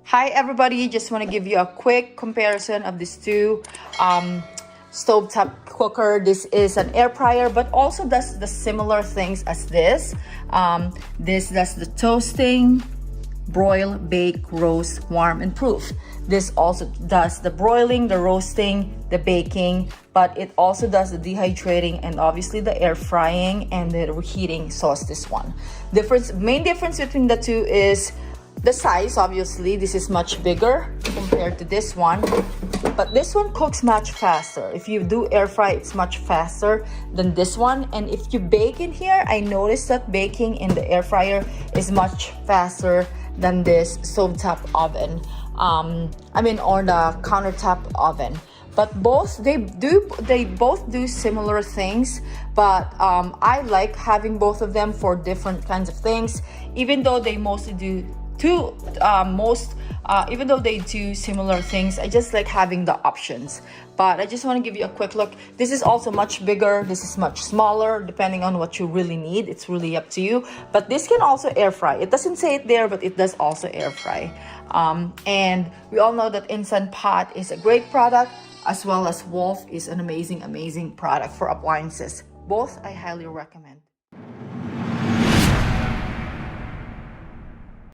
Hi everybody, just want to give you a quick comparison of these two stovetop cooker. This is an air fryer but also does the similar things as this. This does the toasting, broil, bake, roast, warm, and proof. This also does the broiling, the roasting, the baking, but it also does the dehydrating and obviously the air frying and the reheating sauce. This one main difference between the two is the size. Obviously this is much bigger compared to this one, but this one cooks much faster. If you do air fry, it's much faster than this one. And if you bake in here, I noticed that baking in the air fryer is much faster than this stovetop oven, or the countertop oven. But they both do similar things, but I like having both of them for different kinds of things, even though they mostly do even though they do similar things. I just like having the options. But I just want to give you a quick look. This is also much bigger, this is much smaller, depending on what you really need. It's really up to you. But this can also air fry. It doesn't say it there, but it does also air fry. And we all know that Instant Pot is a great product, as well as Wolf is an amazing product for appliances. Both I highly recommend.